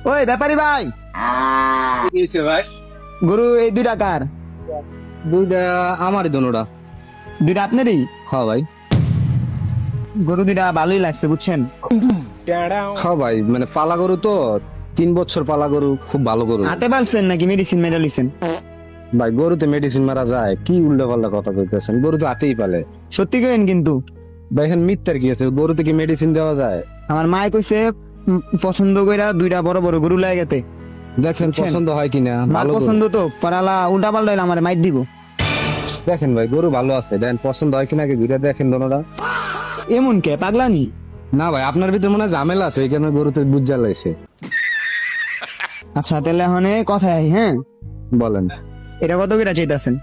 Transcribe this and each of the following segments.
ওই ব্যাপারী ভাই, ভাই গরু এই দুইটা কার? দুইটা আমারই দোনোটা। দুইটা আপনারই? হ্যাঁ ভাই, গরু দুইটা ভালোই লাগছে বুঝছেন। হ্যাঁ ভাই, মানে পালা গরু তো, 3 বছর পালা গরু, খুব ভালো গরু। হাতে পারছেন নাকি মেডিসিন মেরে লিছেন? ভাই গরুতে মেডিসিন মারা যায়? কি উল্টা পাল্টা কথা কইতেছেন, গরু তো হাতেই পালে। সত্যি কেন কিন্তু? ভাই এখন মিথ্যার কি আছে, গরুতে কি মেডিসিন দেওয়া যায়? আমার মায় কইছে পছন্দ কইরা দুইটা বড় বড় গরু লাগে গেতে। দেখেন বুঝছেন? পছন্দ হয় কিনা। মার ভালো গরু। পছন্দ তো পারালা উল্টা পাল্টা হইলে আমার মাইর দিব। দেখেন ভাই গরু ভালো আছে, দেখেন পছন্দ হয় কিনা, দুইটা দেখেন দোনোটা। এমন কে পাগলানি? না ভাই, আপনার ভিতরে মনে হয় ঝামেলা আছে, এই কারণে গরুতে বুঝ জ্বালাইছে। আচ্ছা তাহলে এখন কথাই, হ্যাঁ বলেন। এটা কত করে চাইতেছেন?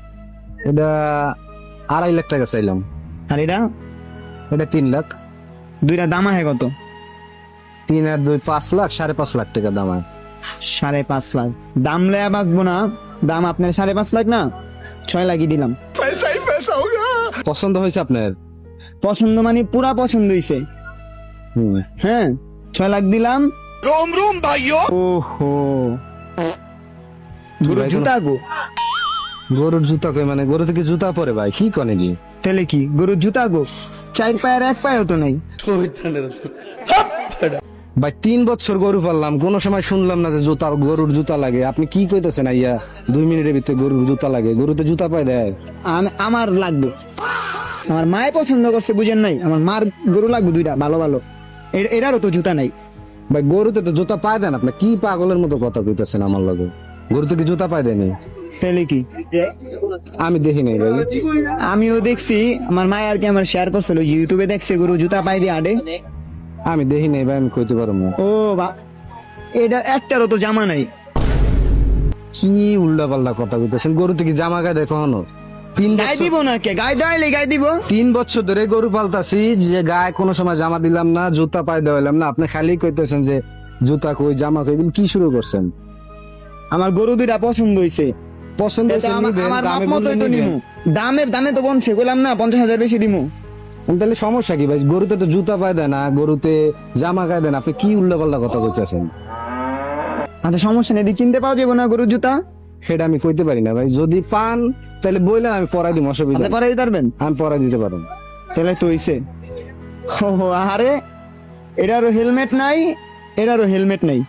এটা 2.5 লাখ টাকা চাইলাম। আর এটা? এটা 3 লাখ। দুইটা দাম আছে কত? 3 আর 2 5 লাখ, 5.5 লাখ টাকা দাম হয়। 5.5 লাখ দাম লয়া বাঁচবো না। দাম আপনার 5.5 লাখ না, 6 লাখই দিলাম। পছন্দ হয়েছে আপনার? পছন্দ মানে পুরা পছন্দ হইছে। হুম। হ্যাঁ 6 লাখ দিলাম। रोम रोम भाइयों। ওহো, গরু ভাই, জুতা গো? গরুর জুতা কই, মানে গরু থেকে জুতা পরে ভাই, কি কনে কি? তাহলে কি গরু জুতা গো? 4 পায়ের 1 পায়েও তো নাই। ভাই 3 বছর গরু পাললাম, কোন সময় শুনলাম না যে জুতা, গরুর জুতা লাগে। আপনি কি কইতেছেন আইয়া 2 মিনিটের ভিতরে গরুর জুতা লাগে? গরুতে জুতা পায় দেয়? আমার লাগবে, আমার মায়ে পছন্দ করছে বুঝেন নাই। আমার মার গরু লাগবে দুইটা ভালো ভালো, এটারও তো জুতা নাই। ভাই গরুতে তো জুতা পায় দেন? আপনি কি পাগলের মতো কথা কইতেছেন আমার লগে? গরুতে কি জুতা পায় দেয়নি? তাহলে কি? আমি দেখি নাই ভাই। আমিও দেখছি, আমার মায়ে আর কি আমার শেয়ার করছিল, ইউটিউবে দেখছে গরু জুতা পাই দিয়ে আডে। আমি দেখি নাই ভাই, আমি কইতে পারবো না। ও বা, এটা একটারও তো জামা নাই। কি উল্টা পাল্টা কথা কইতেছেন? গরুতে কি জামা গায়ে দেখো হনো? 3 গায়ে বছর দিব না কে? গায়ে দেওয়াইলে গায়ে দিব। 3 বছর ধরে গরু পালতাছি, যে গায়ে কোনো সময় জামা দিলাম না, জুতা পায়ে দেওয়ালাম না। আপনি খালি কইতেছেন যে জুতা কই, জামা কই, এগুলো কি শুরু করছেন? আমার গরু দুইটা পছন্দ হইছে। পছন্দ হয়েছে নিবেন, আমার দামে মাপ মতোই তো বললে নিমু। নিবেন। দামে তো বলছে, কইলাম না 50,000 বেশি দিমু। তাহলে সমস্যা কি ভাই? গরুতে তো জুতা পায় দেয় না, গরুতে জামা গায়ে দেন, আপনি কি উল্টা পাল্টা কথা কইতেছেন? আচ্ছা সমস্যা নেই, কিনতে পাওয়া যাবে না গরুর জুতা? সেটা আমি কইতে পারি না ভাই। যদি পান তাহলে বললেন, আমি পরাই দিব, অসুবিধা আপনি নেই। পারাই পারবেন? আমি পরাই দিতে পারবো। তাহলে তো হইছে। ও আরে, এটারও হেলমেট নাই, এটারও হেলমেট নাই।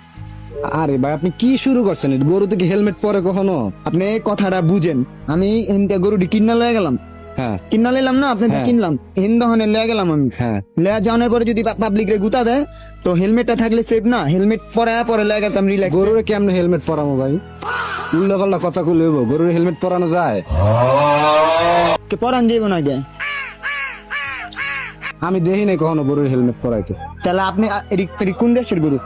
আরে ভাই আপনি কি শুরু করছেন? গরুতে কি হেলমেট পরে কখনো? আপনি কথাটা বুঝেন। আমি হিন্দা গরুটি কিনা লয়ে গেলাম, হ্যাঁ কিনা লইলাম না, আপনি হ্যাঁ। কিনলাম হিন্দহনে লয়ে গেলাম আমি। হ্যাঁ। লয়ে যাওয়ার পরে যদি পাবলিক রে গুতা দেয়, তো হেলমেটটা থাকলে সেফ না? হেলমেট পরে লয়ে গেলাম রিল্যাক্স। গরুরে কেমনে হেলমেট পরামো ভাই? উল্টা পাল্টা কথা কইলে হইব? গরুরে হেলমেট পরানো যায়? কে পরান যাইব না গে? আমি দেখি নাই কখনো গরুর হেলমেট পরাইতে। তাহলে আপনি কোন দেশের গরু?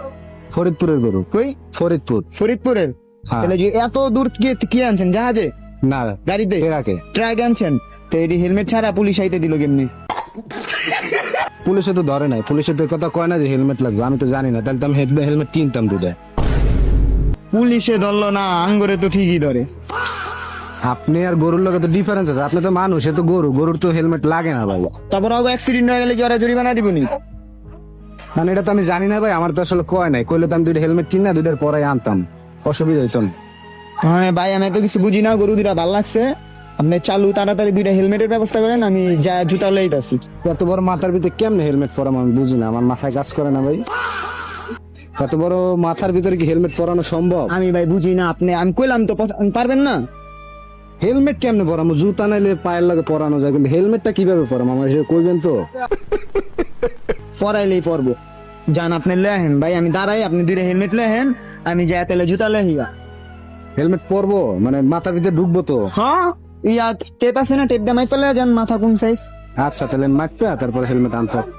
ফরিদপুরের গরু। কই? ফরিদপুর। ফরিদপুরের? হ্যাঁ। তাহলে যে এত দূর কি আনছেন? জাহাজে? না, গাড়িতে? এরাকে ট্রাক আনছেন? তো এটি হেলমেট ছাড়া পুলিশ আইতে দিল কেমনি? পুলিশে তো ধরে নাই, পুলিশে তো কথা কয় না যে হেলমেট লাগবে। আমি তো জানি না, তাহলে তো আমি হেলমেট কিনতাম দুটা। পুলিশে ধরলো না, আঙ্গরে তো ঠিকই ধরে। আপনি আর গরুর লগে তো ডিফারেন্স আছে। আপনি তো মানুষ, এ তো গরু, গরুর তো হেলমেট লাগে না ভাই। তারপর আগে অ্যাক্সিডেন্ট হয়ে গেলে কি ওরা জরিমানা দিবনি? মানে এটা তো আমি জানি না ভাই, আমার তো আসলে কয় নাই। কইলে তো আমি দুইটা হেলমেট কিনা দুইটার পরে আনতাম, অসুবিধা হইতো না। হ্যাঁ ভাই, আমি তো কিছু বুঝি না, গরু দুটা ভাল লাগছে। আপনি চালু তাড়াতাড়ি দুইটা হেলমেটের ব্যবস্থা করেন, আমি যা জুতা লইতাছি। এত বড় মাথার ভিতরে কেমনে হেলমেট পরাম আমি বুঝি না, আমার মাথায় কাজ করে না ভাই। এত বড় মাথার ভিতরে কি হেলমেট পরানো সম্ভব? আমি ভাই বুঝি না, আমি কইলাম তো পারবেন না। হেলমেট কেমনে পরামো? জুতা নাইলে পায়ের লাগে পরানো যায়, কিন্তু হেলমেটটা কিভাবে পরাম আমার সে কইবেন তো? পরাইলেই পরবো। যান আপনি লেহেন ভাই, আমি দাঁড়াই, আপনি দুইটা হেলমেট লেহেন, আমি যা তাহলে জুতা লেহিয়া। হেলমেট পরবো মানে মাথার ভিতরে ঢুকবো তো? হ্যাঁ, ইয়া টেপ আছে না, টেপ দিয়ে মাই পেলে যান মাথা কোন সাইজ। আচ্ছা তাহলে মারতে তারপরে হেলমেট আনতে হবে।